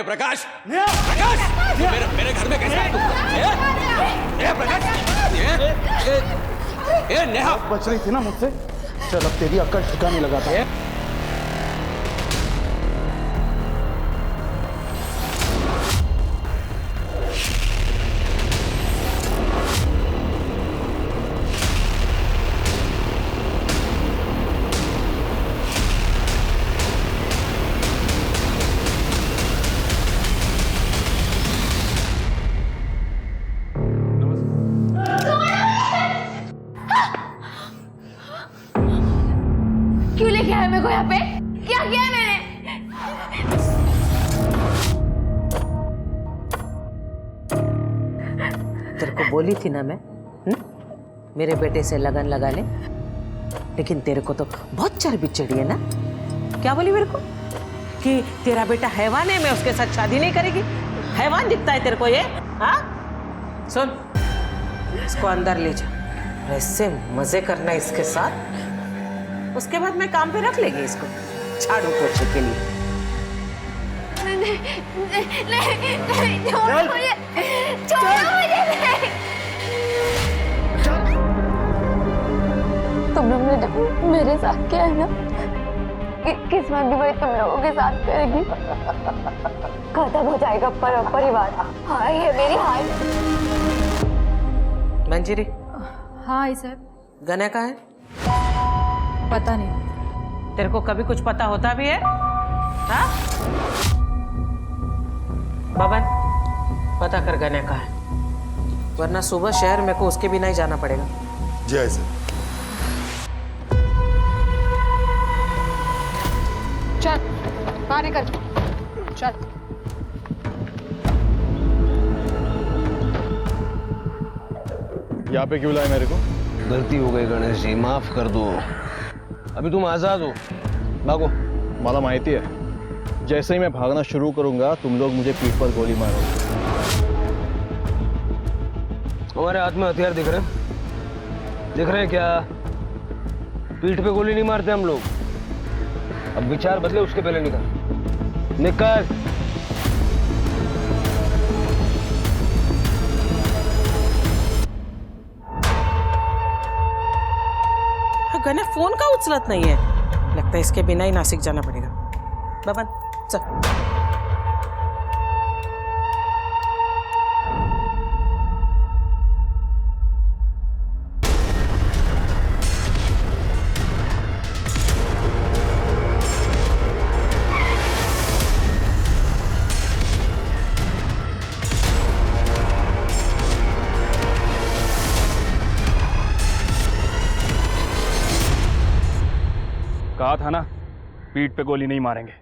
प्रकाश, प्रकाश, मेरे घर में कैसे आया तू? प्रकाश, नेहा बच रही थी ना मुझसे। चल अब तेरी अक्ल ठिकाने लगाता है। क्यों लेके आया मेरे को यहाँ पे? क्या किया है मैंने? तेरे को बोली थी ना मैं, मेरे बेटे से लगन लगा ले, लेकिन तेरे को तो बहुत चर्बी चढ़ी है ना। क्या बोली मेरे को कि तेरा बेटा हैवान है, मैं उसके साथ शादी नहीं करेगी। हैवान दिखता है तेरे को ये? हाँ, सुन, इसको अंदर ले जा, ऐसे मजे करना इसके साथ। उसके बाद मैं काम पे रख लेगी इसको झाड़ू पोछे के लिए। नहीं, छोड़ो मुझे, छोड़ो मुझे, नहीं। तुम लोग ने जो मेरे साथ किया है ना, किस्मत भी वही तुम लोगों के साथ करेगी। खत्म हो जाएगा परिवार। हाँ, ये मेरी हाल। मंजीरी। हाँ साहब। गने का है? पता नहीं। तेरे को कभी कुछ पता होता भी है? हाँ? बबन, पता कर गने का है, वरना सुबह शहर में को उसके बिना ही जाना पड़ेगा। जी आई सर। चल बाहर निकल, चल। यहाँ पे क्यों लाए मेरे को? गलती हो गई गणेश जी, माफ कर दो। अभी तुम आजाद हो, भागो। मला माहिती है, जैसे ही मैं भागना शुरू करूंगा तुम लोग मुझे पीठ पर गोली मारोगे। हमारे हाथ में हथियार दिख रहे हैं? दिख रहे हैं क्या? पीठ पे गोली नहीं मारते हम लोग। अब विचार बदले, उसके पहले निकल निकल। गने फोन का उचलत नहीं है, लगता है इसके बिना ही नासिक जाना पड़ेगा। बबन चल। कहा था ना, पीठ पे गोली नहीं मारेंगे।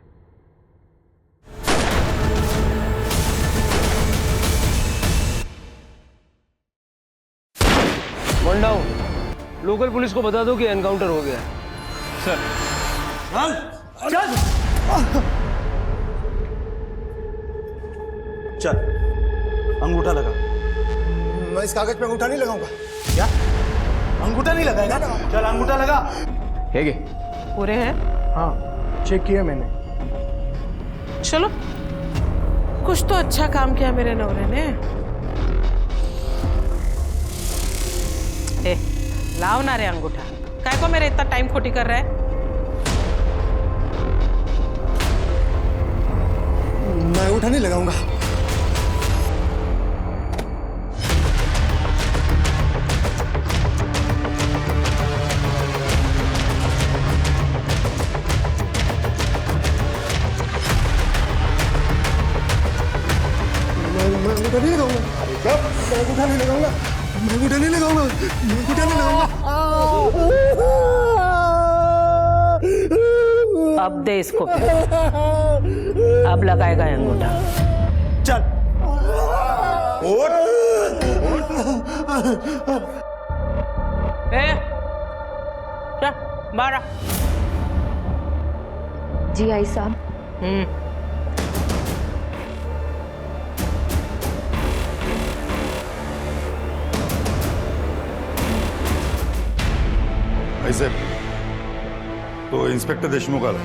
One down. लोकल पुलिस को बता दो कि एनकाउंटर हो गया है। सर। चल चल, अंगूठा लगा। मैं इस कागज पे अंगूठा नहीं लगाऊंगा। क्या अंगूठा नहीं लगाएगा? चल अंगूठा लगा। है गे? पूरे हैं? हाँ, चेक किया मैंने। चलो, कुछ तो अच्छा काम किया मेरे नौरे ने। ए, लाओ ना रे अंगूठा, काय को मेरे इतना टाइम खोटी कर रहा है? मैं अंगूठा नहीं लगाऊंगा। मैं अंगूठा नहीं लगाऊंगा। अरे क्या? मैं अंगूठा नहीं लगाऊंगा। मैं अंगूठा नहीं लगाऊंगा। मैं अंगूठा नहीं लगाऊंगा। अब दे इसको, अब लगाएगा ये अंगूठा। चल उठ। ए, क्या बारा? जी आई साहब। ऐसे तो इंस्पेक्टर देशमुख आला।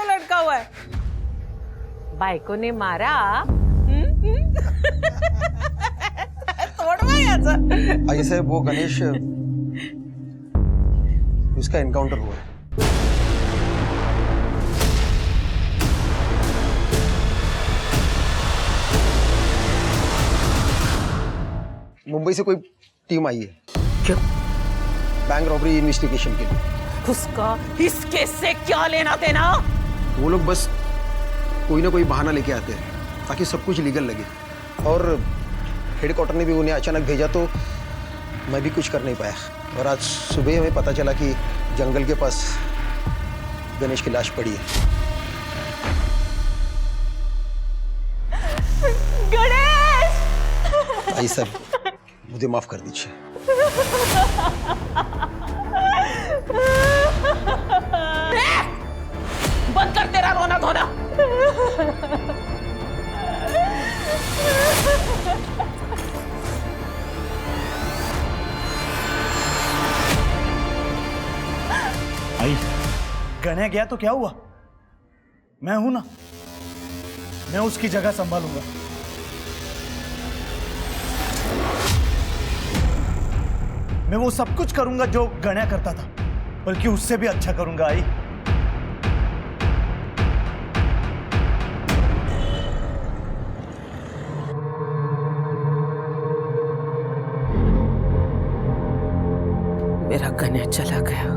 लटका हुआ है? बायको ने मारा? तोड़वा याचं. आई साहब वो गणेश उसका एनकाउंटर हुआ है. मुंबई से कोई टीम आई है. क्यों? बैंक रॉबरी इन्वेस्टिगेशन के लिए. उसका इस केस से क्या लेना देना? वो लोग बस कोई ना कोई बहाना लेके आते हैं ताकि सब कुछ लीगल लगे. और हेडक्वार्टर ने भी उन्हें अचानक भेजा तो मैं भी कुछ कर नहीं पाया. और आज सुबह हमें पता चला कि जंगल के पास गणेश की लाश पड़ी है. गणेश! आई साहब मुझे माफ कर दीजिए. बंद कर तेरा रोना धोना. आई गणे गया तो क्या हुआ? मैं हूं ना, मैं उसकी जगह संभालूंगा. मैं वो सब कुछ करूंगा जो गण्या करता था, बल्कि उससे भी अच्छा करूंगा. आई मेरा गण्या चला गया.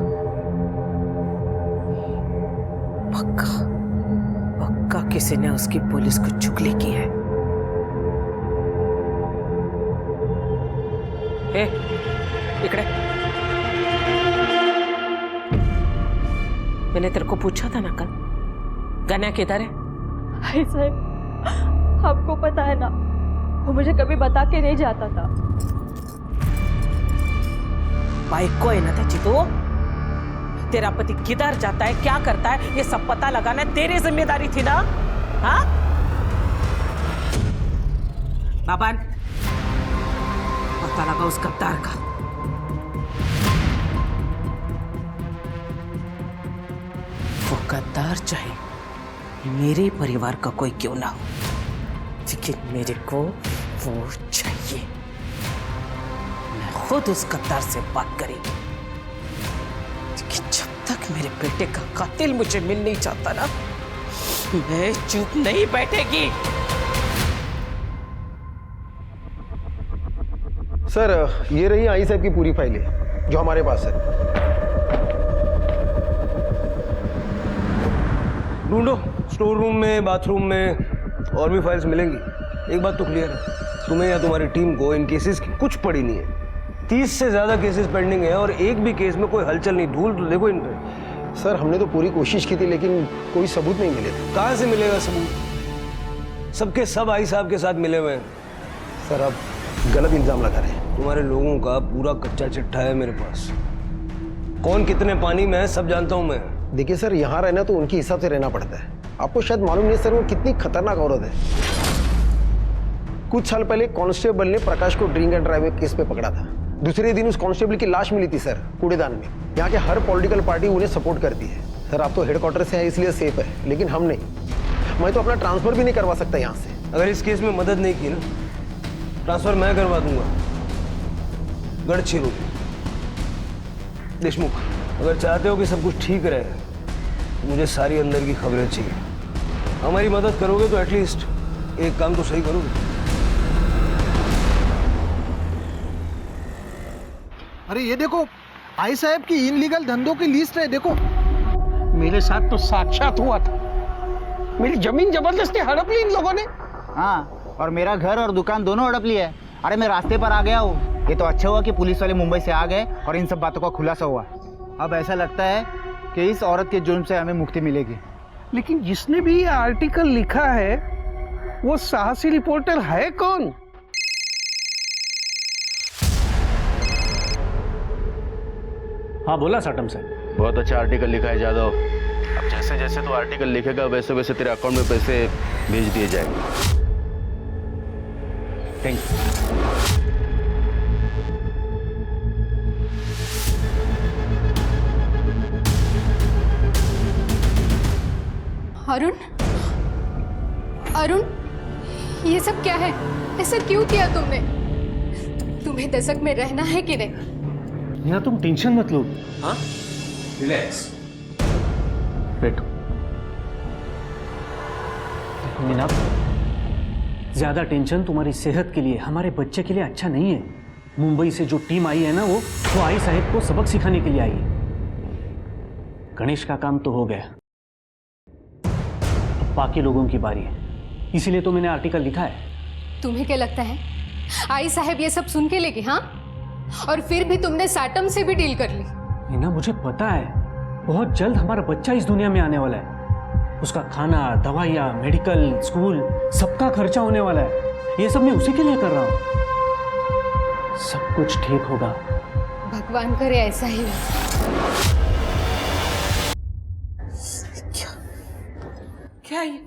पक्का पक्का किसी ने उसकी पुलिस को चुगली की है. ए, इकड़े. मैंने तेरे को पूछा था ना कल, गण्या किधर है? आई साहब, आपको पता है ना, वो मुझे कभी बता के नहीं जाता था. बाइको है ना त्याची तो. तेरा पति किधर जाता है, क्या करता है, ये सब पता लगाना तेरी जिम्मेदारी थी ना. हाँ बाबा, पता लगा उस गद्दार का. वो गद्दार चाहे मेरे परिवार का कोई क्यों ना हो, लेकिन मेरे को वो चाहिए. मैं खुद उस गद्दार से बात करेंगी. लेकिन जब तक मेरे बेटे का कातिल मुझे मिल नहीं चाहता ना, मैं चुप नहीं बैठेगी. सर ये रही आई साहब की पूरी फाइलें जो हमारे पास है. ढूंढो, स्टोर रूम में, बाथरूम में और भी फाइल्स मिलेंगी. एक बात तो क्लियर है, तुम्हें या तुम्हारी टीम को इन केसेस की कुछ पड़ी नहीं है. 30 से ज्यादा केसेस पेंडिंग है और एक भी केस में कोई हलचल नहीं. ढूंढ तो देखो इन पे. सर हमने तो पूरी कोशिश की थी लेकिन कोई सबूत नहीं मिले थे. कहां से मिलेगा सबूत? सबके सब आई साहब के साथ मिले हुए हैं. सर आप गलत इल्जाम लगा रहे हैं. तुम्हारे लोगों का पूरा कच्चा चिट्ठा है मेरे पास. कौन कितने पानी में है सब जानता हूं मैं. देखिए सर, यहाँ रहना तो उनके हिसाब से रहना पड़ता है. आपको शायद मालूम नहीं सर वो कितनी खतरनाक औरत है. कुछ साल पहले कांस्टेबल ने प्रकाश को ड्रिंक एंड ड्राइव केस पे पकड़ा था. दूसरे दिन उस कांस्टेबल की लाश मिली थी सर कूड़ेदान में. यहाँ के हर पॉलिटिकल पार्टी उन्हें सपोर्ट करती है. सर आप तो हेडक्वार्टर से हैं इसलिए सेफ है, लेकिन हम नहीं. मैं तो अपना ट्रांसफर भी नहीं करवा सकता यहाँ से. अगर इस केस में मदद नहीं की ना, ट्रांसफर मैं करवा दूंगा. गढ़चिरोली. देशमुख, अगर चाहते हो कि सब कुछ ठीक रहे तो मुझे सारी अंदर की खबरें चाहिए. हमारी मदद करोगे तो एटलीस्ट एक काम तो सही करोगे. अरे ये देखो, आई साहब की इनलीगल धंधों की लिस्ट है. देखो मेरे साथ तो साक्षात हुआ था. मेरी जमीन जबरदस्ती हड़प ली इन लोगों ने. हाँ, और मेरा घर और दुकान दोनों हड़प लिया है. अरे मैं रास्ते पर आ गया हूँ. ये तो अच्छा हुआ कि पुलिस वाले मुंबई से आ गए और इन सब बातों का खुलासा हुआ. अब ऐसा लगता है कि इस औरत के जुर्म से हमें मुक्ति मिलेगी. लेकिन जिसने भी ये आर्टिकल लिखा है वो साहसी रिपोर्टर है कौन? हाँ बोला साटम साहब. बहुत अच्छा आर्टिकल लिखा है जादव. अब जैसे जैसे तो आर्टिकल लिखेगा वैसे वैसे तेरे अकाउंट में पैसे भेज दिए जाएंगे. Thank you. अरुण, अरुण, ये सब क्या है? ऐसा क्यों किया तुमने? तुम्हें दशक में रहना है कि नहीं? मीना तुम टेंशन मत लो। हाँ, रिलैक्स। बैठो। मीना, ज्यादा टेंशन तुम्हारी सेहत के लिए, हमारे बच्चे के लिए अच्छा नहीं है। मुंबई से जो टीम आई है ना, वो आई साहब को सबक सिखाने के लिए आई है। गणेश का काम तो हो गया, अब बाकी लोगों की बारी है, इसीलिए तो मैंने आर्टिकल लिखा है। तुम्हें क्या लगता है आई साहब ये सब सुन के लेगी? हाँ, और फिर भी तुमने साटम से भी डील कर ली। मीना मुझे पता है, बहुत जल्द हमारा बच्चा इस दुनिया में आने वाला है। उसका खाना, दवाइयाँ, मेडिकल, स्कूल, सबका खर्चा होने वाला है। ये सब मैं उसी के लिए कर रहा हूँ। सब कुछ ठीक होगा। भगवान करे ऐसा ही। क्या ये?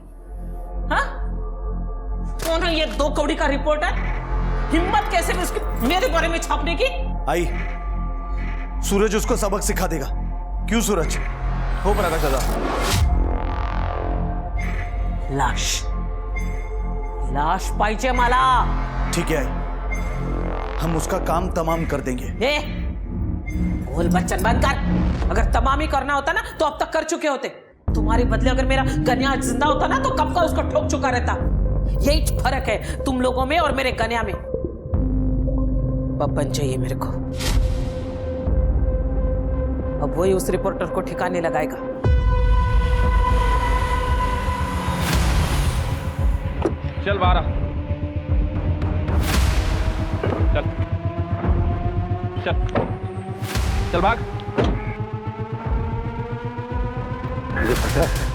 हाँ? कौन है ये 2 कौड़ी का रिपोर्टर? हिम्मत कैसे भी उसकी मेरे बारे में छापने की? आई, सूरज उसको सबक सिखा देगा। क्यों सूरज? हो प्रकाश दादा। लाश, लाश पाहिजे मला। ठीक है, हम उसका काम तमाम कर देंगे। ए, बोल बच्चन बंद कर। अगर तमाम ही करना होता ना तो अब तक कर चुके होते। तुम्हारे बदले अगर मेरा गन्या जिंदा होता ना तो कब का उसको ठोक चुका रहता। यही फर्क है तुम लोगों में और मेरे गन्या में। पप्पन चाहिए मेरे को, अब वही उस रिपोर्टर को ठिकाने लगाएगा। चल बारा, चल चल चल भाग। मुझे पता है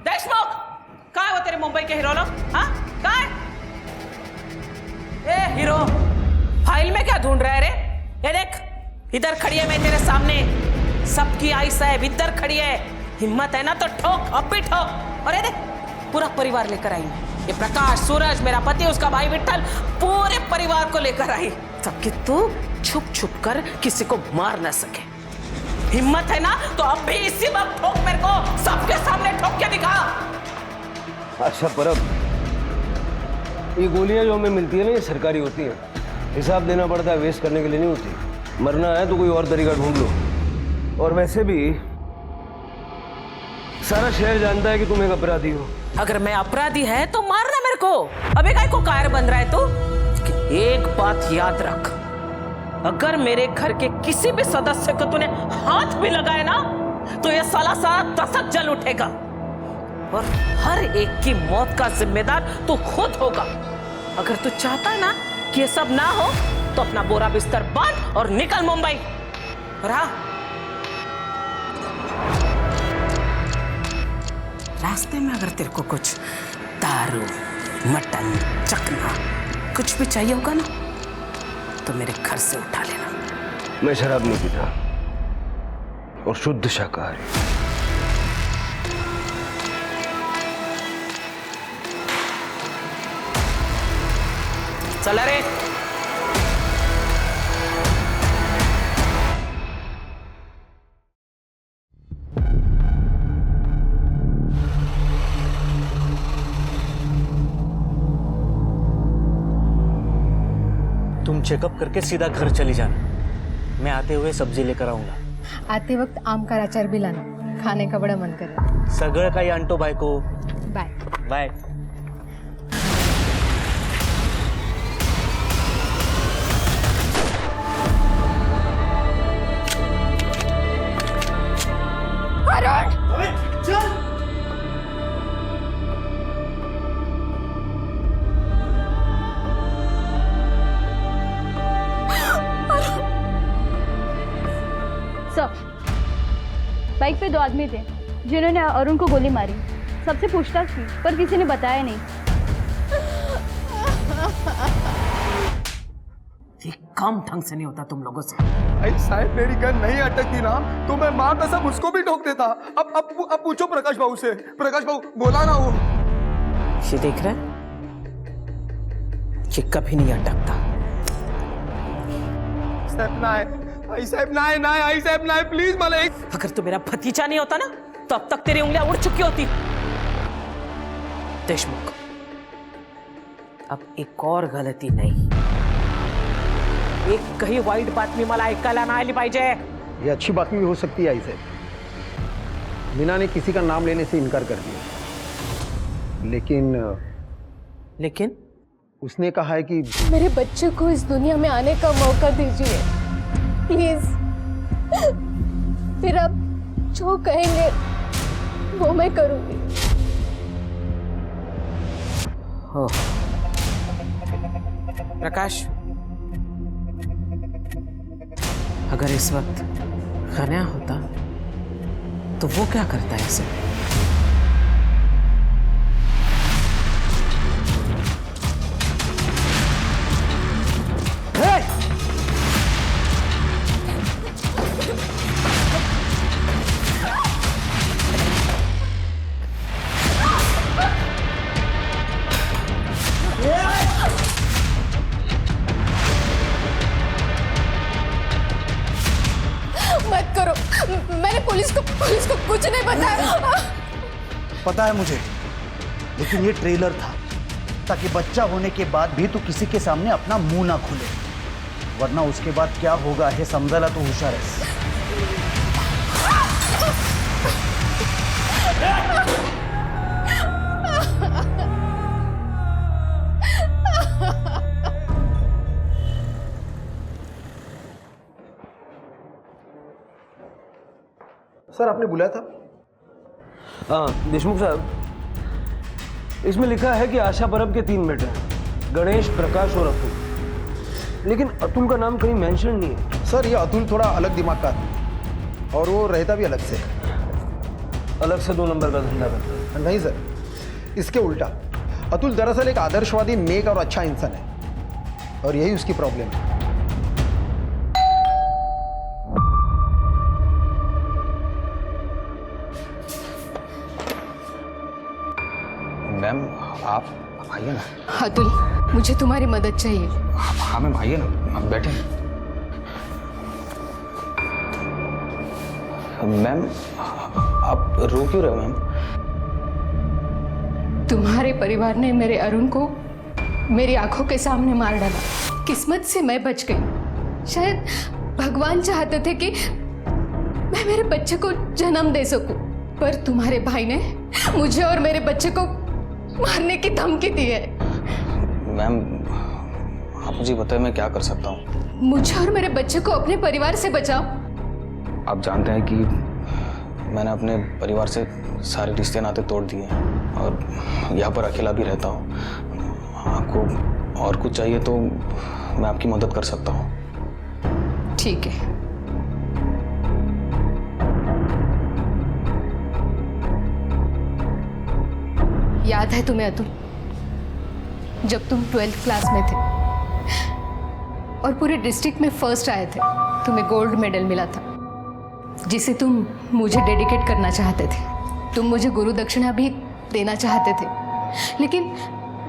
देशमुख, काय हो तेरे मुंबई के हीरो लोग? हाँ, काय? ए हीरो, फाइल में क्या ढूंढ रहा है रे? ये देख, इधर खड़ी है मैं तेरे सामने। सबकी आई साहब इधर खड़ी है। हिम्मत है ना तो ठोक, अब भी ठोक। और ये देख, पूरा परिवार लेकर आई। ये प्रकाश, सूरज, मेरा पति, उसका भाई विट्ठल, पूरे परिवार को लेकर आई, ताकि तू छुप छुप कर किसी को मार ना सके। हिम्मत है ना तो अब भी इसी वक्त ठोक मेरे को, सबके सामने ठोक के दिखा। अच्छा परब, ये गोलियां जो हमें मिलती है ना, ये सरकारी होती है। हिसाब देना पड़ता है, वेस्ट करने के लिए नहीं होती। मरना है तो कोई और तरीका ढूंढ लो। और वैसे भी सारा शहर जानता है कि तुम एक अपराधी हो। अगर मैं अपराधी है तो मारना मेरे को। अबे काय को कायर बन रहा है तू? एक बात याद रख, अगर मेरे घर के किसी भी सदस्य को तूने हाथ भी लगाया ना तो ये साला दशक जल उठेगा और हर एक की मौत का जिम्मेदार तू खुद होगा। अगर तू चाहता है ना कि ये सब ना हो तो अपना बोरा बिस्तर बांध और निकल मुंबई। और हाँ, रास्ते में अगर तेरे को कुछ दारू, मटन, चखना कुछ भी चाहिए होगा ना तो मेरे घर से उठा लेना। मैं शराब नहीं पीता और शुद्ध शाकाहारी। चला रे। तुम चेकअप करके सीधा घर चली जाना। मैं आते हुए सब्जी लेकर आऊंगा। आते वक्त आम का अचार भी लाना, खाने का बड़ा मन कर रहा है। सगळं काही आणतो बायको। Bye bye. सर, बाइक पे 2 आदमी थे जिन्होंने अरुण को गोली मारी। सबसे पूछताछ की पर किसी ने बताया नहीं। काम ढंग से नहीं होता तुम लोगों से। भाई साहब मेरी गन नहीं अटकती ना तो मैं माँ कसम उसको भी ठोक देता। अब पूछो प्रकाश बाबू से। प्रकाश बाबू बोला ना वो। ये देख रहा है, ये कभी नहीं अटकता। साहब ना है, आई साहब ना है, ना है, आई साहब ना है, प्लीज मला एक। अगर तू मेरा भतीजा नहीं होता ना तो अब तक तेरी उंगलियां उड़ चुकी होती। देशमुख, अब एक और गलती नहीं, एक कहीं वाईट बातमी मला ऐकायला नाही आली पाहिजे। ये अच्छी बातमी हो सकती है ऐसे। मीना ने किसी का नाम लेने से इनकार कर दिया, लेकिन उसने कहा है कि मेरे बच्चे को इस दुनिया में आने का मौका दीजिए प्लीज। फिर आप जो कहेंगे वो मैं करूंगी। हो प्रकाश, अगर इस वक्त खन्या होता तो वो क्या करता है इसे? मत करो, मैंने पुलिस को कुछ नहीं बताया। पता है मुझे, लेकिन ये ट्रेलर था ताकि बच्चा होने के बाद भी तू किसी के सामने अपना मुंह ना खोले, वरना उसके बाद क्या होगा है समझाला तो होशियार है। सर आपने बुलाया था? हाँ देशमुख साहब, इसमें लिखा है कि आशा परब के 3 बेटे हैं, गणेश, प्रकाश और अतुल, लेकिन अतुल का नाम कहीं मेंशन नहीं है। सर ये अतुल थोड़ा अलग दिमाग का है और वो रहता भी अलग से। अलग से 2 नंबर का धंधा करता है? नहीं सर, इसके उल्टा। अतुल दरअसल एक आदर्शवादी, नेक और अच्छा इंसान है और यही उसकी प्रॉब्लम है। मैम आप आइए ना। अतुल, मुझे तुम्हारी मदद चाहिए। हाँ मैम आइए ना, आप बैठे। मैम आप रो क्यों रहे हो मैम? तुम्हारे परिवार ने मेरे अरुण को मेरी आंखों के सामने मार डाला। किस्मत से मैं बच गई। शायद भगवान चाहते थे कि मैं मेरे बच्चे को जन्म दे सकूं, पर तुम्हारे भाई ने मुझे और मेरे बच्चे को मारने की धमकी दी है। मैम आप मुझे बताएं मैं क्या कर सकता हूँ? मुझे और मेरे बच्चे को अपने परिवार से बचाओ। आप जानते हैं कि मैंने अपने परिवार से सारे रिश्ते नाते तोड़ दिए हैं और यहाँ पर अकेला भी रहता हूँ। आपको और कुछ चाहिए तो मैं आपकी मदद कर सकता हूँ। ठीक है। याद है तुम्हें अतुल, जब तुम 12th क्लास में थे और पूरे डिस्ट्रिक्ट में फर्स्ट आए थे, तुम्हें गोल्ड मेडल मिला था जिसे तुम मुझे डेडिकेट करना चाहते थे। तुम मुझे गुरु दक्षिणा भी देना चाहते थे, लेकिन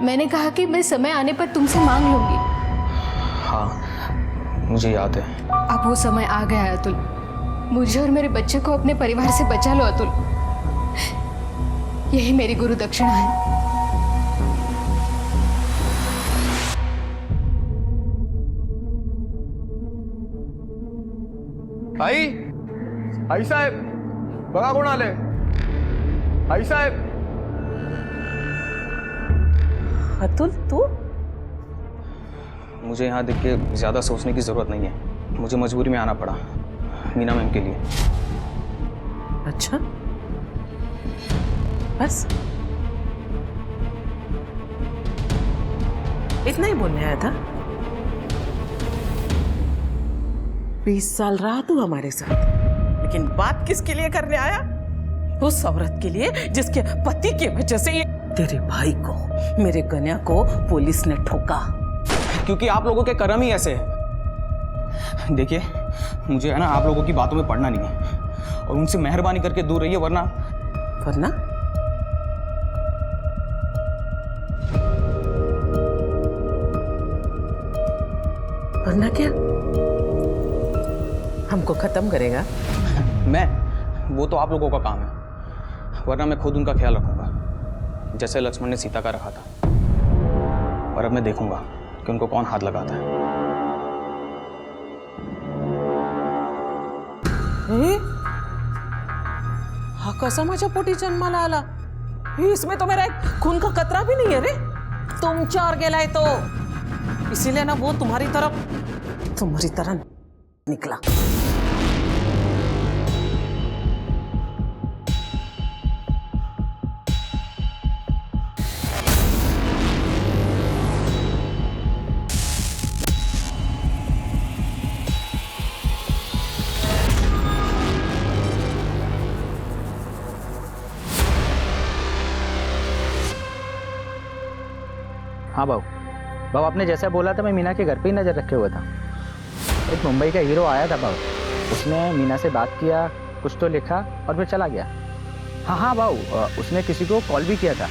मैंने कहा कि मैं समय आने पर तुमसे मांग लूंगी। हाँ मुझे याद है। अब वो समय आ गया है अतुल। मुझे और मेरे बच्चे को अपने परिवार से बचा लो अतुल। यही मेरी गुरु दक्षिणा है। आई साहेब बघा कोण आले। आई साहेब। अतुल तू? मुझे यहाँ देख के ज़्यादा सोचने की ज़रूरत नहीं है। मुझे मजबूरी में आना पड़ा मीना मैम के लिए। अच्छा बस इतना ही बोलने आया था? 20 साल रहा तू हमारे साथ, लेकिन बात किसके लिए करने आया? उस औरत के लिए जिसके पति की वजह से तेरे भाई को, मेरे कन्या को पुलिस ने ठोका। क्योंकि आप लोगों के कर्म ही ऐसे हैं। देखिए, मुझे है ना आप लोगों की बातों में पड़ना नहीं है, और उनसे मेहरबानी करके दूर रहिए, वरना वरना वरना क्या? हमको खत्म करेगा? वो तो आप लोगों का काम है, वरना मैं खुद उनका ख्याल रखूंगा, जैसे लक्ष्मण ने सीता का रखा था। और अब मैं देखूंगा कि उनको कौन हाथ लगाता है। हा कसा माझ्या पोटी जन्माला आला? इसमें तो मेरा एक खून का कतरा भी नहीं है रे। तुम चार गेलाय तो इसीलिए ना वो तुम्हारी तरह निकला। हाँ बाबू, बाबू आपने जैसा बोला था मैं मीना के घर पे ही नज़र रखे हुआ था। एक मुंबई का हीरो आया था बाबू, उसने मीना से बात किया, कुछ तो लिखा और फिर चला गया। हाँ बाबू, उसने किसी को कॉल भी किया था।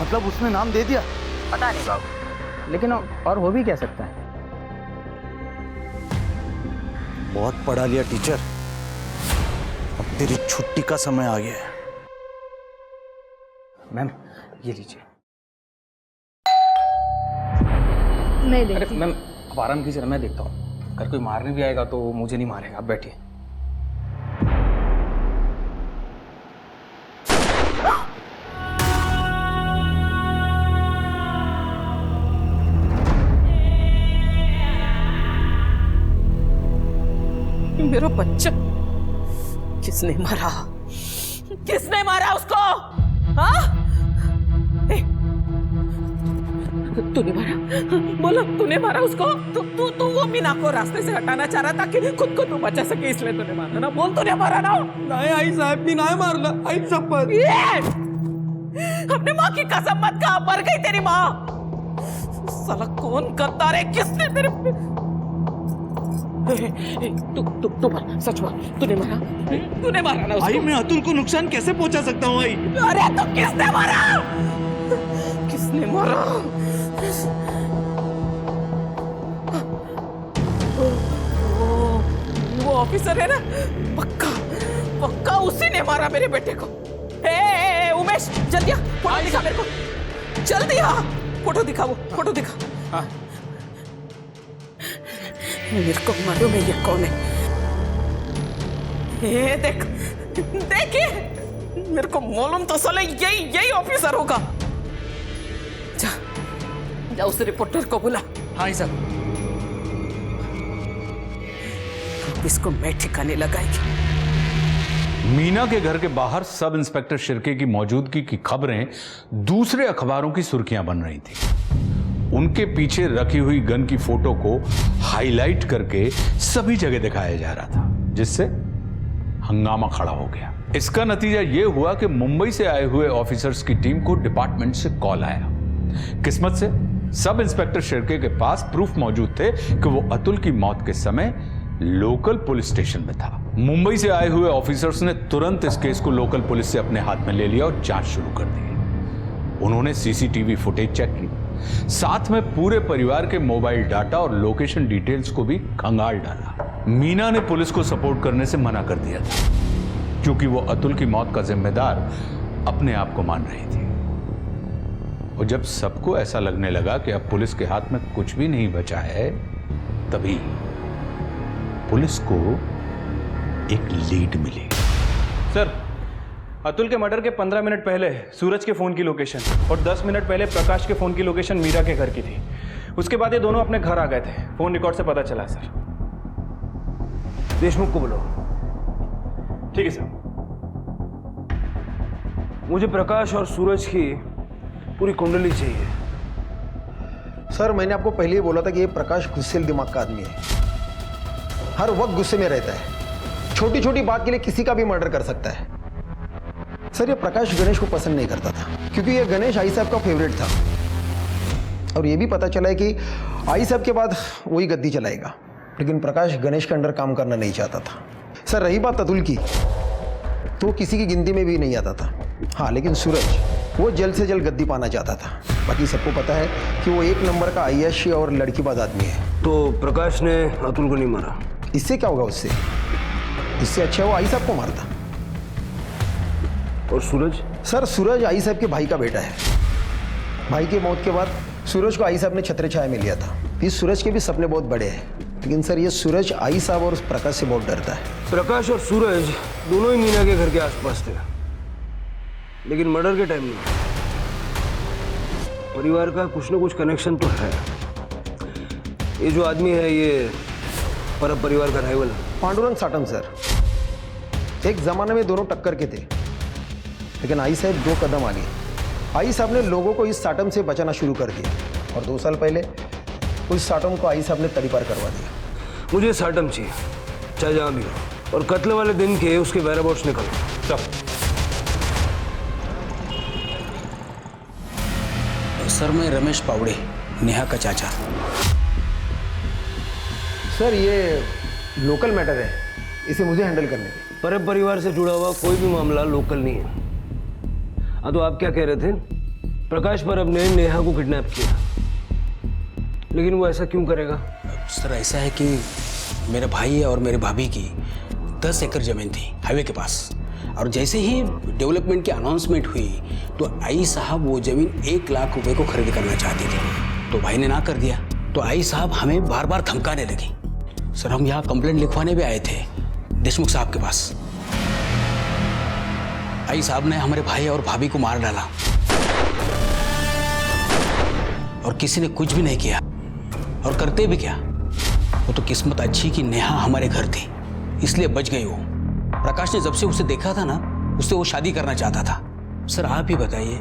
मतलब उसने नाम दे दिया? पता नहीं बाबू, लेकिन और हो भी क्या सकता है। बहुत पढ़ा लिया टीचर, अब तेरी छुट्टी का समय आ गया है। मैम ये लीजिए। मैं अरे देखती हूँ। मैम अब आराम कीजिए, मैं देखता हूँ। अगर कोई मारने भी आएगा तो मुझे नहीं मारेगा। आप बैठिए। मेरा बच्चा किसने मारा? किसने मारा उसको? हाँ? तूने मारा? बोलो, तूने मारा उसको? तू वो मीना को रास्ते से हटाना चाह रहा था कि खुद को तू बचा सके, इसलिए तूने मारा ना? बोल, तूने मारा ना? नहीं आई साहब, भी नहीं मारला। आई शपथ। अपने माँ की कसम मत खा, मर गई तेरी माँ। साला कौन गद्दार है? किसने तेरे तू मारा? सच बोल, तूने मारा? तूने मारा ना उसको? आई, मैं अतुल को नुकसान कैसे पहुंचा सकता हूँ आई? अरे तो किसने मारा? किसने मारा? वो ऑफिसर है ना, पक्का उसी ने मारा मेरे बेटे को। ए उमेश, जल्दी आ, फोटो दिखा मेरे को, जल्दी आ, फोटो दिखा, वो फोटो दिखा। हाँ। मेरे को मालूम है ये कौन है। ये देखिए, मेरे को मालूम तो साले यही ऑफिसर होगा। जा उस रिपोर्टर को बुला। हाँ सर। इसको मैं ठिकाने लगाएगी। मीना के घर के बाहर सब इंस्पेक्टर शिर्के की मौजूदगी की खबरें दूसरे अखबारों की सुर्खियां बन रही थी। उनके पीछे रखी हुई गन की फोटो को हाईलाइट करके सभी जगह दिखाया जा रहा था, जिससे हंगामा खड़ा हो गया। इसका नतीजा यह हुआ कि मुंबई से आए हुए ऑफिसर्स की टीम को डिपार्टमेंट से कॉल आया। किस्मत से सब इंस्पेक्टर शिर्के के पास प्रूफ मौजूद थे कि वो अतुल की मौत के समय लोकल पुलिस स्टेशन में था। मुंबई से आए हुए ऑफिसर्स ने तुरंत इस केस को लोकल पुलिस से अपने हाथ में ले लिया और जांच शुरू कर दी। उन्होंने सीसीटीवी फुटेज चेक की, साथ में पूरे परिवार के मोबाइल डाटा और लोकेशन डिटेल्स को भी खंगाल डाला। मीना ने पुलिस को सपोर्ट करने से मना कर दिया था, क्योंकि वो अतुल की मौत का जिम्मेदार अपने आप को मान रही थी। और जब सबको ऐसा लगने लगा कि अब पुलिस के हाथ में कुछ भी नहीं बचा है, तभी पुलिस को एक लीड मिली। सर, अतुल के मर्डर के 15 मिनट पहले सूरज के फोन की लोकेशन और 10 मिनट पहले प्रकाश के फोन की लोकेशन मीरा के घर की थी। उसके बाद ये दोनों अपने घर आ गए थे। फोन रिकॉर्ड से पता चला सर। देशमुख को बुलाओ। ठीक है सर। मुझे प्रकाश और सूरज की पूरी कुंडली चाहिए। सर, मैंने आपको पहले ही बोला था कि ये प्रकाश गुस्सेल दिमाग का आदमी है, हर वक्त गुस्से में रहता है, छोटी छोटी बात के लिए किसी का भी मर्डर कर सकता है। सर, ये प्रकाश गणेश को पसंद नहीं करता था, क्योंकि ये गणेश आई साहब का फेवरेट था, और ये भी पता चला है कि आई साहब के बाद वही गद्दी चलाएगा। लेकिन प्रकाश गणेश के अंडर काम करना नहीं चाहता था। सर रही बात अतुल की, तो किसी की गिनती में भी नहीं आता था। हाँ, लेकिन सूरज वो जल्द से जल्द गद्दी पाना चाहता था। बाकी सबको पता है कि वो एक नंबर का आईएएस और लड़कीबाज आदमी है। तो प्रकाश ने अतुल को नहीं मारा? इससे क्या होगा उससे? इससे अच्छा वो आई साहब को मारता। और सूरज? सर सूरज आई साहब के भाई का बेटा है। भाई की मौत के बाद सूरज को आई साहब ने छत्र छाया में लिया था। इस सूरज के भी सपने बहुत बड़े हैं, लेकिन सर ये सूरज आई साहब और प्रकाश से बहुत डरता है। प्रकाश और सूरज दोनों ही मीना के घर के आसपास थे, लेकिन मर्डर के टाइम नहीं। परिवार का कुछ ना कुछ कनेक्शन तो है। ये जो आदमी है ये परब परिवार का राइवल है। पांडुरंग साटम सर, एक जमाने में दोनों टक्कर के थे, लेकिन आई साहब 2 कदम आगे। आई साहब ने लोगों को इस साटम से बचाना शुरू कर दिया, और 2 साल पहले उस साटम को आई साहब ने तड़ीपार करवा दिया। मुझे साटम चाहिए, चाहे जहां भी हो, और कत्ल वाले दिन के उसके बैराबॉट्स निकलो सब। सर मैं रमेश पावड़े, नेहा का चाचा। सर ये लोकल मैटर है, इसे मुझे हैंडल करने दें। परब परिवार से जुड़ा हुआ कोई भी मामला लोकल नहीं है। हाँ, तो आप क्या कह रहे थे? प्रकाश परब ने नेहा को किडनैप किया, लेकिन वो ऐसा क्यों करेगा? सर ऐसा है कि मेरे भाई और मेरे भाभी की 10 एकड़ जमीन थी हाईवे के पास, और जैसे ही डेवलपमेंट की अनाउंसमेंट हुई तो आई साहब वो जमीन 1 लाख रुपए को खरीद करना चाहती थी। तो भाई ने ना कर दिया, तो आई साहब हमें बार बार धमकाने लगी। सर हम यहाँ कंप्लेंट लिखवाने भी आए थे देशमुख साहब के पास। आई साहब ने हमारे भाई और भाभी को मार डाला, और किसी ने कुछ भी नहीं किया, और करते भी क्या। वो तो किस्मत अच्छी कि नेहा हमारे घर थी, इसलिए बच गई वो। प्रकाश ने जब से उसे देखा था ना, उससे वो शादी करना चाहता था। सर आप ही बताइए,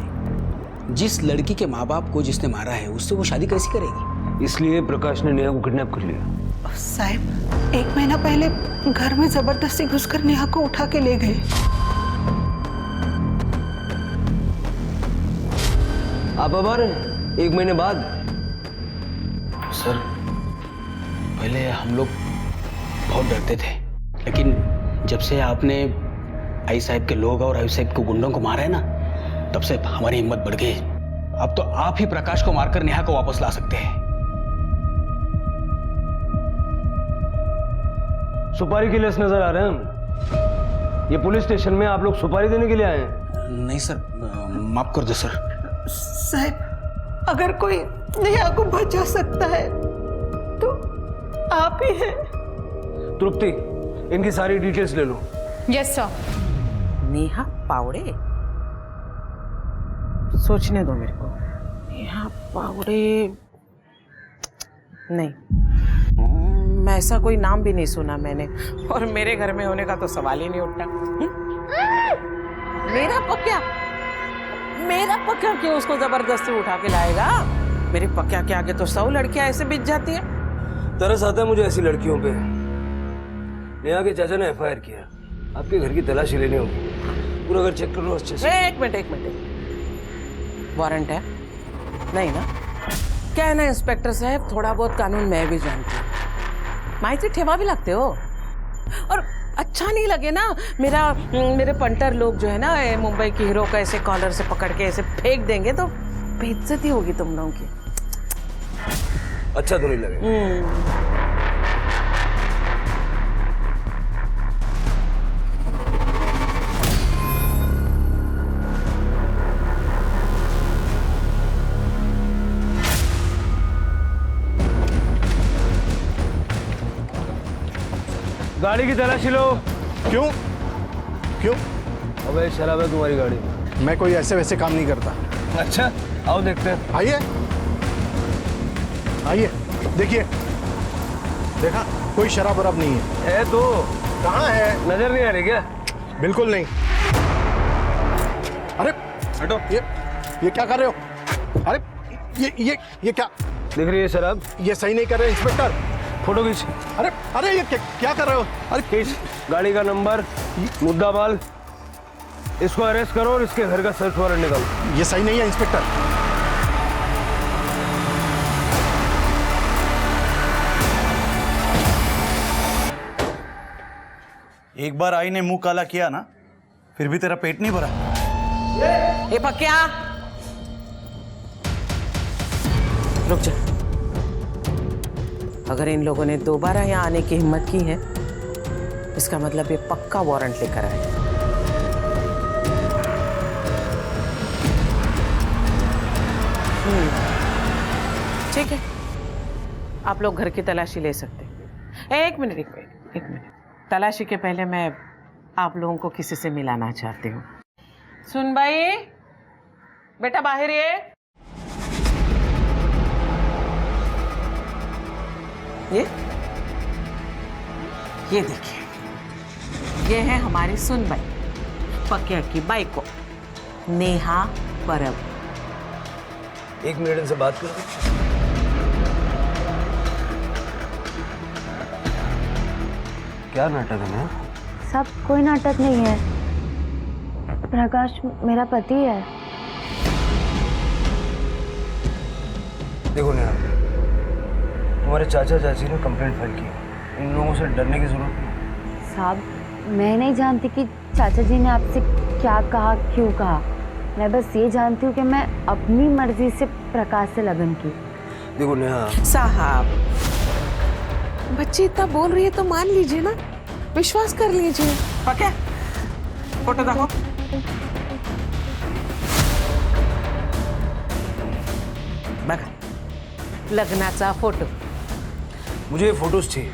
जिस लड़की के माँ बाप को जिसने मारा है उससे वो शादी कैसे करेगी? इसलिए प्रकाश ने नेहा को किडनैप कर लिया। साहब 1 महीना पहले घर में जबरदस्ती घुसकर नेहा को उठा के ले गए। आप अब आ रहे हैं 1 महीने बाद? सर पहले हम लोग बहुत डरते थे, लेकिन जब से आपने आई साहब के लोग और आई साहब के गुंडों को मारा है ना, तब से हमारी हिम्मत बढ़ गई। अब तो आप ही प्रकाश को मारकर नेहा को वापस ला सकते हैं। सुपारी के लिए नजर आ रहे हैं हम। ये पुलिस स्टेशन में आप लोग सुपारी देने के लिए आए हैं? नहीं सर, माफ कर दो सर। साहब अगर कोई नेहा को बचा सकता है तो आप ही हैं। तृप्ति, इनकी सारी डिटेल्स ले लो। Yes sir. नेहा पावड़े, सोचने दो मेरे को। नेहा पावड़े नहीं, मैं ऐसा कोई नाम भी नहीं सुना मैंने, और मेरे घर में होने का तो सवाल ही नहीं उठता। मेरा पक्या क्यों उसको जबरदस्ती उठा के लाएगा? मेरे पक्या के आगे तो 100 लड़कियां ऐसे बिछ जाती हैं। तरस आता है मुझे ऐसी लड़कियों पे। नेहा के चाचा ने FIR किया, आपके घर की तलाशी लेनी होगी। पूरा घर चेक करो अच्छे से। एक मिनट, वारंट है? नहीं ना? क्या है ना इंस्पेक्टर साहब, थोड़ा बहुत कानून मैं भी जानती हूँ। माइती ठेवा भी लगते हो, और अच्छा नहीं लगे ना मेरे पंटर लोग जो है ना मुंबई की हीरो का ऐसे कॉलर से पकड़ के ऐसे फेंक देंगे तो बेइज्जती होगी तुम लोगों की। अच्छा तो नहीं लगे। गाड़ी की तलाशी लो। क्यों? अबे शराब है तुम्हारी गाड़ी में। मैं कोई ऐसे वैसे काम नहीं करता। अच्छा आओ देखते हैं। आइए देखिए, देखा कोई शराब वराब नहीं है। तो कहाँ है? नजर नहीं आ रही क्या? बिल्कुल नहीं। अरे हटो, ये क्या कर रहे हो? अरे ये क्या दिख रही है शराब? ये सही नहीं कर रहे इंस्पेक्टर। फोटो खींच। अरे ये क्या कर रहे हो? अरे खींच गाड़ी का नंबर, मुद्दा माल, इसको अरेस्ट करो और इसके घर का सर्च वारंट निकालो। ये सही नहीं है इंस्पेक्टर। एक बार आई ने मुंह काला किया ना, फिर भी तेरा पेट नहीं भरा। ए पक्या, रुक जा। अगर इन लोगों ने दोबारा यहाँ आने की हिम्मत की है, इसका मतलब ये पक्का वारंट लेकर आए। ठीक है, आप लोग घर की तलाशी ले सकते हैं। एक मिनट। तलाशी के पहले मैं आप लोगों को किसी से मिलाना चाहती हूँ। सुन भाई, बेटा बाहर ये देखिए, ये है हमारी सुनबाई, पक्या की बाई को, नेहा परब। एक मिनट इनसे बात करो। क्या नाटक है ना? सब कोई नाटक नहीं है। प्रकाश मेरा पति है। देखो नेहा, तुम्हारे चाचा चाची ने कंप्लेंट फाइल की। इन लोगों से डरने की जरूरत नहीं। साहब, मैं नहीं जानती कि चाचा जी ने आपसे क्या कहा, क्यों कहा। मैं बस ये जानती हूँ कि मैं अपनी मर्जी से प्रकाश से लगन की। देखो नेहा साहब, बच्ची इतना बोल रही है तो मान लीजिए ना, विश्वास कर लीजिए। पक्या, फोटो देखो। बघा, लग्नाचा फोटो। मुझे ये फोटोज चाहिए।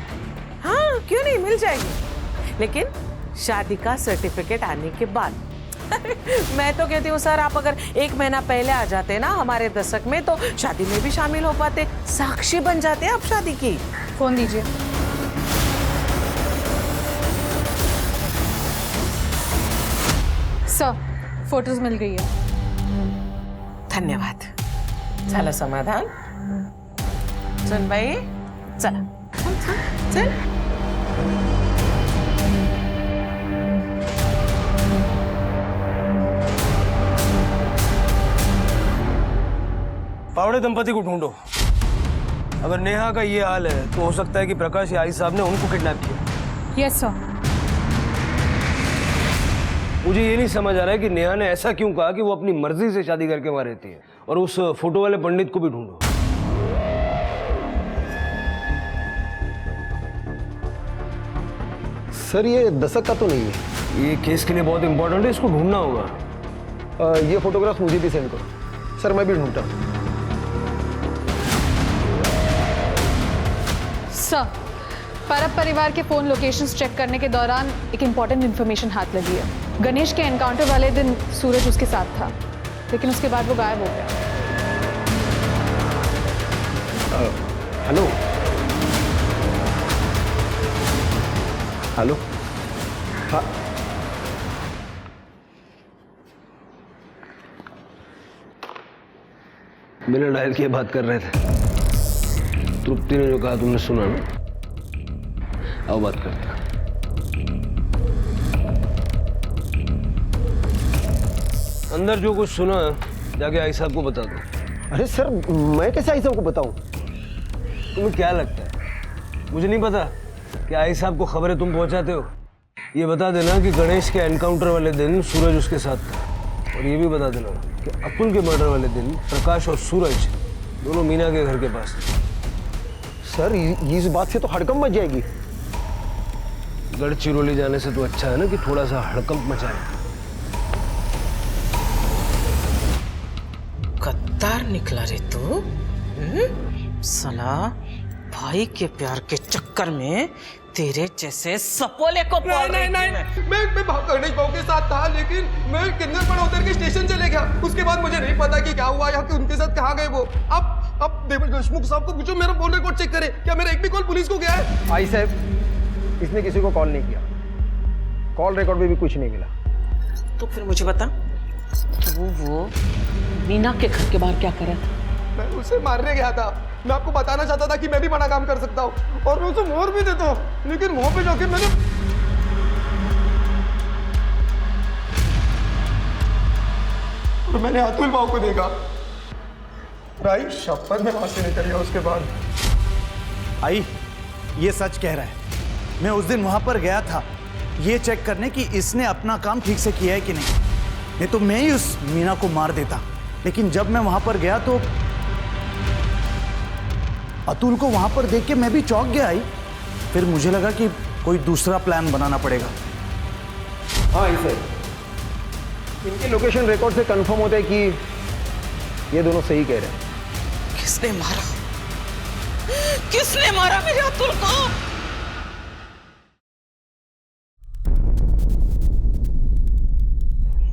हाँ, क्यों नहीं, मिल जाएगी, लेकिन शादी का सर्टिफिकेट आने के बाद। मैं तो कहती हूँ सर, आप अगर 1 महीना पहले आ जाते ना हमारे दशक में, तो शादी में भी शामिल हो पाते, साक्षी बन जाते आप शादी की। फोन दीजिए। सर, फोटोज मिल गई है। धन्यवाद। झालं समाधान? सुन बाई, चला चल। पावड़े दंपति को ढूंढो। अगर नेहा का ये हाल है तो हो सकता है कि प्रकाश या आई साहब ने उनको किडनैप किया। Yes sir. मुझे ये नहीं समझ आ रहा है कि नेहा ने ऐसा क्यों कहा कि वो अपनी मर्जी से शादी करके वहां रहती है। और उस फोटो वाले पंडित को भी ढूंढो। सर, ये दशक का तो नहीं है। ये केस के लिए बहुत इंपॉर्टेंट है, इसको ढूंढना होगा। ये फोटोग्राफ मुझे भी सेंड करो। सर, मैं भी ढूंढता हूँ। सर, परब परिवार के फोन लोकेशंस चेक करने के दौरान एक इंपॉर्टेंट इन्फॉर्मेशन हाथ लगी है। गणेश के एनकाउंटर वाले दिन सूरज उसके साथ था, लेकिन उसके बाद वो गायब हो गया। Hello hello. हाँ, मैंने डायल किए बात कर रहे थे। तृप्ति ने जो कहा तुमने सुना ना? आओ बात करते हैं। अंदर जो कुछ सुना जाके आई साहब को बता दो। अरे सर, मैं कैसे आई साहब को बताऊं? तुम्हें क्या लगता है मुझे नहीं पता कि आई साहब को खबरें तुम पहुंचाते हो? ये बता देना कि गणेश के एनकाउंटर वाले दिन सूरज उसके साथ था। और ये भी बता देना कि अतुल के मर्डर वाले दिन प्रकाश और सूरज दोनों मीना के घर के पास थे। सर, इस बात से तो हड़कंप मच जाएगी। गढ़चिरौली जाने से तो अच्छा है ना कि थोड़ा सा हड़कंप मचाए। गद्दार निकला रे तू। साला, भाई के प्यार के चक्कर में तेरे जैसे सपोले को नहीं, मैं गणेश भाऊ के साथ था, लेकिन मैं किन्नर पर उतर के स्टेशन चले गया। उसके बाद मुझे नहीं पता कि क्या हुआ या कि उनके साथ कहाँ गए वो। अब देवेश देशमुख साहब को पूछो, मेरा फोन रिकॉर्ड चेक करे, क्या मेरा एक भी कॉल पुलिस को गया है? आई साहब, इसने किसी को कॉल नहीं किया। कॉल रिकॉर्ड में भी कुछ नहीं मिला। तो फिर मुझे बता, तू वो मीना के घर के बाहर क्या कर रहा था? मैं उसे मारने गया था। मैं आपको बताना चाहता था कि मैं भी बड़ा काम कर सकता हूँ और मैं उसे मोहर भी देता हूँ, लेकिन वहां पे जाके मैंने अतुल भाव को देखा। भाई शपथ में वहां से निकल गया। उसके बाद आई ये सच कह रहा है। मैं उस दिन वहां पर गया था, ये चेक करने कि इसने अपना काम ठीक से किया है कि नहीं तो मैं ही उस मीना को मार देता। लेकिन जब मैं वहां पर गया तो अतुल को वहां पर देख के मैं भी चौंक गया ही। फिर मुझे लगा कि कोई दूसरा प्लान बनाना पड़ेगा। हाँ इसे इनके लोकेशन रिकॉर्ड से कंफर्म होता है कि ये दोनों सही कह रहे हैं। किसने मारा? किसने मारा मेरे अतुल को?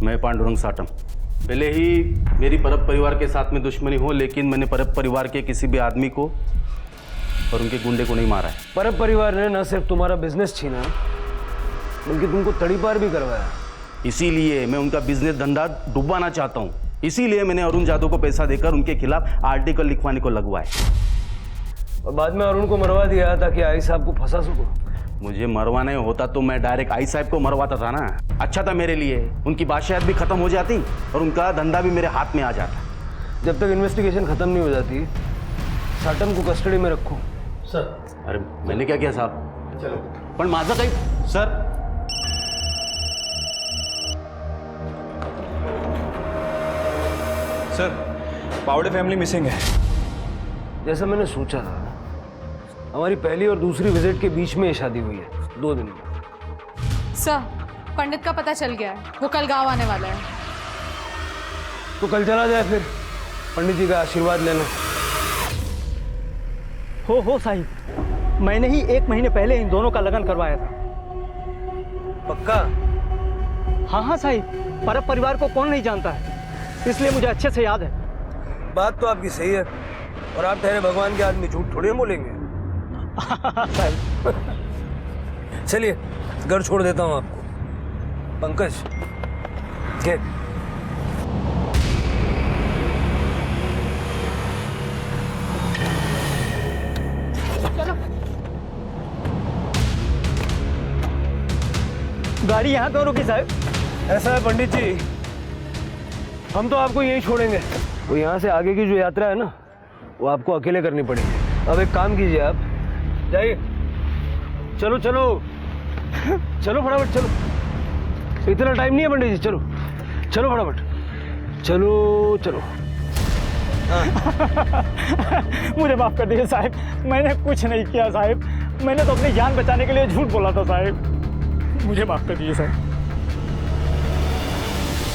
मैं पांडुरंग साटम। पहले ही मेरी परब परिवार के साथ में दुश्मनी हो, लेकिन मैंने परब परिवार के किसी भी आदमी को और उनके गुंडे को नहीं मारा है। परब परिवार ने न सिर्फ तुम्हारा बिजनेस छीना बल्कि तुमको तड़ीपार भी करवाया। इसीलिए मैं उनका बिजनेस धंधा डुबाना चाहता हूँ। इसीलिए मैंने अरुण जादव को पैसा देकर उनके खिलाफ आर्टिकल लिखवाने को लगवाया और बाद में अरुण को मरवा दिया ताकि आई साहब को फंसा सको। मुझे मरवाना होता तो मैं डायरेक्ट आई साहब को मरवाता था ना। अच्छा था मेरे लिए, उनकी बादशाहत भी खत्म हो जाती और उनका धंधा भी मेरे हाथ में आ जाता। जब तक इन्वेस्टिगेशन खत्म नहीं हो जाती साटम को कस्टडी में रखो। सर अरे मैंने क्या किया साहब? चलो पण माझं काही सर। सर पावड़े फैमिली मिसिंग है। जैसा मैंने सोचा था, हमारी पहली और दूसरी विजिट के बीच में ये शादी हुई है 2 दिन में। सर पंडित का पता चल गया है, वो कल गांव आने वाला है। तो कल चला जाए फिर पंडित जी का आशीर्वाद लेना। हो साहिब, मैंने ही 1 महीने पहले इन दोनों का लगन करवाया था। पक्का? हाँ साहिब, परब परिवार को कौन नहीं जानता है, इसलिए मुझे अच्छे से याद है। बात तो आपकी सही है और आप ठहरे भगवान के आदमी झूठ थोड़ी बोलेंगे। चलिए घर छोड़ देता हूँ आपको। पंकज के गाड़ी यहाँ क्यों रुकी साहब? ऐसा है पंडित जी, हम तो आपको यहीं छोड़ेंगे। वो यहाँ से आगे की जो यात्रा है ना, वो आपको अकेले करनी पड़ेगी। अब एक काम कीजिए, आप जाइए। चलो चलो चलो फटाफट चलो, इतना टाइम नहीं है पंडित जी। चलो चलो फटाफट चलो चलो। मुझे माफ कर दीजिए साहब, मैंने कुछ नहीं किया साहब। मैंने तो अपनी जान बचाने के लिए झूठ बोला था साहब, मुझे माफ कर दीजिए साहब।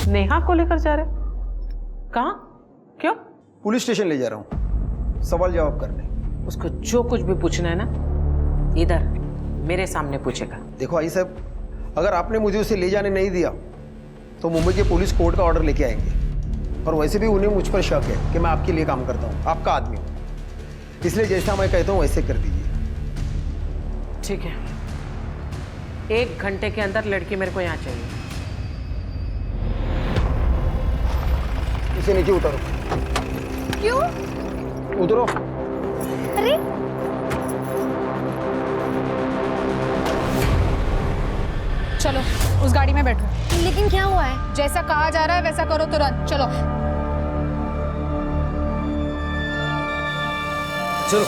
नेहा को लेकर जा रहे? कहाँ? क्यों? पुलिस स्टेशन ले जा रहा हूँ सवाल जवाब करने। उसको जो कुछ भी पूछना है ना, इधर मेरे सामने पूछेगा। देखो आई साहब, अगर आपने मुझे उसे ले जाने नहीं दिया तो मुंबई के पुलिस कोर्ट का ऑर्डर लेके आएंगे। और वैसे भी उन्हें मुझ पर शक है कि मैं आपके लिए काम करता हूँ, आपका आदमी हूँ। इसलिए जैसा मैं कहता हूँ वैसे कर दीजिए। ठीक है, 1 घंटे के अंदर लड़की मेरे को यहाँ चाहिए। इसे नीचे उतारो। क्यों? उतरो। अरे चलो उस गाड़ी में बैठो। लेकिन क्या हुआ है? जैसा कहा जा रहा है वैसा करो तुरंत। चलो चलो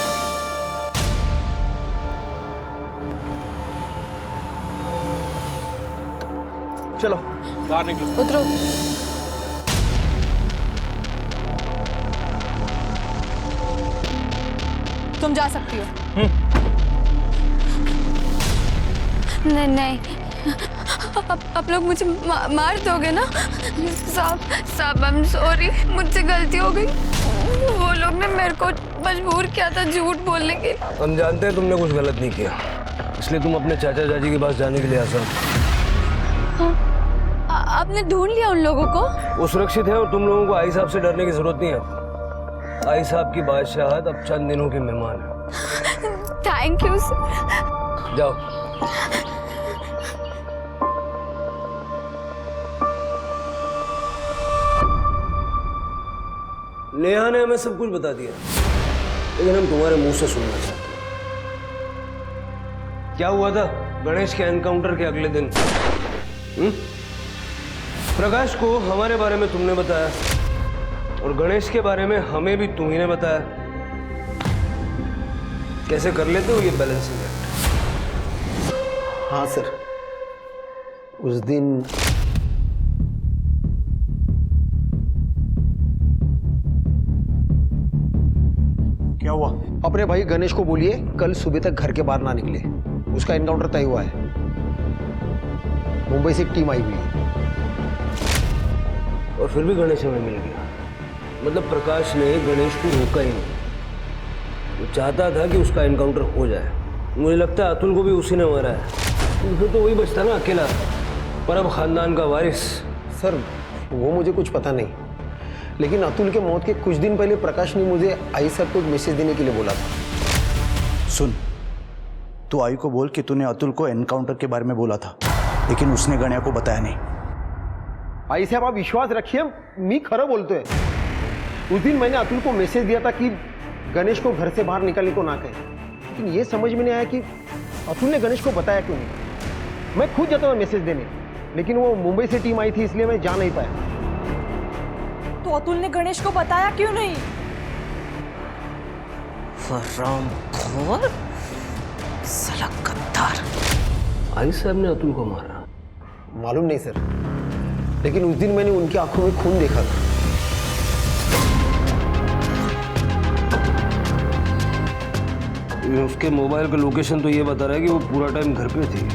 चलो बाहर निकलो। उतरो। तुम जा सकती हो। नहीं नहीं, आप लोग मुझे मार दोगे ना? साहब आई एम सॉरी, मुझसे गलती हो गई। वो लोग ने मेरे को मजबूर किया था झूठ बोलने के। हम जानते हैं तुमने कुछ गलत नहीं किया, इसलिए तुम अपने चाचा चाची के पास जाने के लिए आसान। आपने ढूंढ लिया उन लोगों को? वो सुरक्षित है और तुम लोगों को आई साहब से डरने की जरूरत नहीं है। आई साहब की बादशाहत अब चंद दिनों के मेहमान है। Thank you sir. जाओ। नेहा ने हमें सब कुछ बता दिया, लेकिन हम तुम्हारे मुंह से सुनना चाहते हैं। क्या हुआ था गणेश के एनकाउंटर के अगले दिन? प्रकाश को हमारे बारे में तुमने बताया और गणेश के बारे में हमें भी तुम ही ने बताया। कैसे कर लेते हो ये बैलेंसिंग एक्ट? हाँ सर, उस दिन क्या हुआ? अपने भाई गणेश को बोलिए कल सुबह तक घर के बाहर ना निकले। उसका एनकाउंटर तय हुआ है। मुंबई से एक टीम आई हुई है। और फिर भी गणेश हमें मिल गया। मतलब प्रकाश ने गणेश को रोका ही नहीं। वो चाहता था कि उसका एनकाउंटर हो जाए। मुझे लगता है अतुल को भी उसी ने मारा है। फिर तो वही बचता ना अकेला, परब खानदान का वारिस। सर वो मुझे कुछ पता नहीं, लेकिन अतुल के मौत के कुछ दिन पहले प्रकाश ने मुझे आई सर को एक मैसेज देने के लिए बोला था। सुन, तू आई को बोल कि तूने अतुल को एनकाउंटर के बारे में बोला था, लेकिन उसने गणिया को बताया नहीं। आई साहब आप विश्वास रखिए, मी खरा बोलते हैं। उस दिन मैंने अतुल को मैसेज दिया था कि गणेश को घर से बाहर निकलने को ना कहे, लेकिन ये समझ में नहीं आया कि अतुल ने गणेश को बताया क्यों नहीं। मैं खुद जाता हूँ मैसेज देने, लेकिन वो मुंबई से टीम आई थी इसलिए मैं जा नहीं पाया। तो अतुल ने गणेश को बताया क्यों नहीं? हरामखोर, साला गद्दार। आई साहब ने अतुल को मारा? मालूम नहीं सर, लेकिन उस दिन मैंने उनकी आंखों में खून देखा था। उसके मोबाइल का लोकेशन तो ये बता रहा है कि वो पूरा टाइम घर पे थी।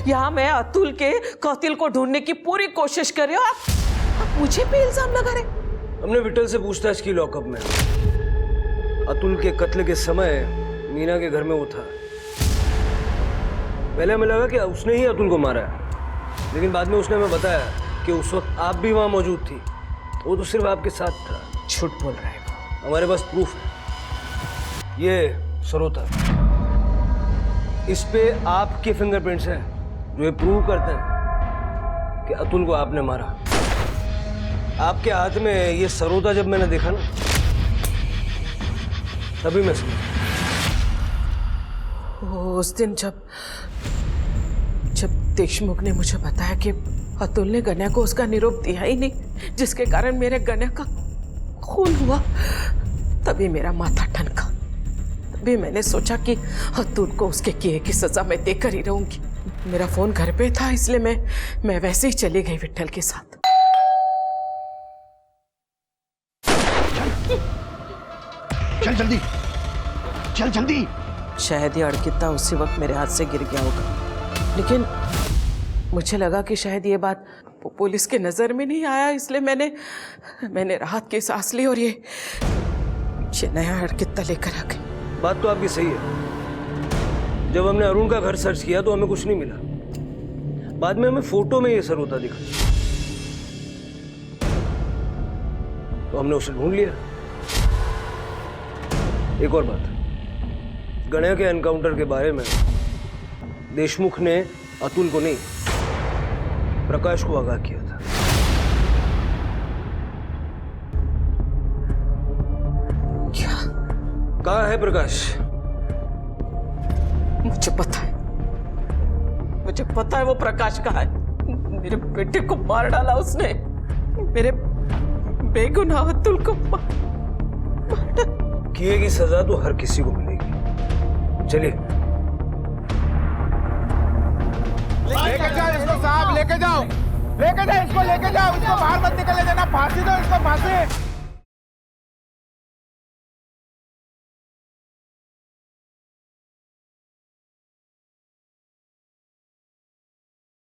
यहाँ मैं अतुल के कातिल को ढूंढने की पूरी कोशिश कर रही हूँ, आप मुझे पे इल्जाम लगा रहे। हमने विठल से पूछताछ की लॉकअप में। अतुल के कत्ल के समय मीना के घर में वो था। पहले हमें लगा कि उसने ही अतुल को मारा है, लेकिन बाद में उसने हमें बताया कि उस वक्त आप भी वहां मौजूद थी। वो तो सिर्फ आपके साथ था। झूठ बोल रहे हैं। हमारे पास प्रूफ है। ये सरोता, इस पे आपके फिंगरप्रिंट्स हैं जो ये प्रूव करते हैं कि अतुल को आपने मारा। आपके हाथ में ये सरोता जब मैंने देखा ना, तभी मैं समझा। उस दिन जब देशमुख ने मुझे बताया कि अतुल ने गन्या को उसका निरोप दिया ही नहीं, जिसके कारण मेरे गन्या का खून हुआ, तभी मेरा माथा ठनका। तभी मैंने सोचा कि अतुल को उसके किए की सजा मैं देकर ही रहूंगी। मेरा फोन घर पे था, इसलिए मैं वैसे ही चली गई विठल के साथ। चल जल्दी, चल जल्दी। शायद ये अड़किता उसी वक्त मेरे हाथ से गिर गया होगा, लेकिन मुझे लगा कि शायद ये बात पुलिस के नजर में नहीं आया, इसलिए मैंने राहत की सांस ली और ये नया अड़किता लेकर आ गई। बात तो आपकी सही है। जब हमने अरुण का घर सर्च किया तो हमें कुछ नहीं मिला। बाद में हमें फोटो में ये सरोता दिखा, तो हमने उसे ढूंढ लिया। एक और बात, गणेश के एनकाउंटर के बारे में देशमुख ने अतुल को नहीं, प्रकाश को आगाह किया था। क्या? कहाँ है प्रकाश? मुझे पता है वो प्रकाश कहाँ है। मेरे बेटे को मार डाला उसने, मेरे बेगुनाह अतुल को मार डाला। किए की सजा तो हर किसी को मिलेगी। चलिए लेके जाओ इसको साहब, लेके जाओ इसको, लेके जाओ इसको, बाहर मत निकलने देना। फांसी दो इसको, फांसी।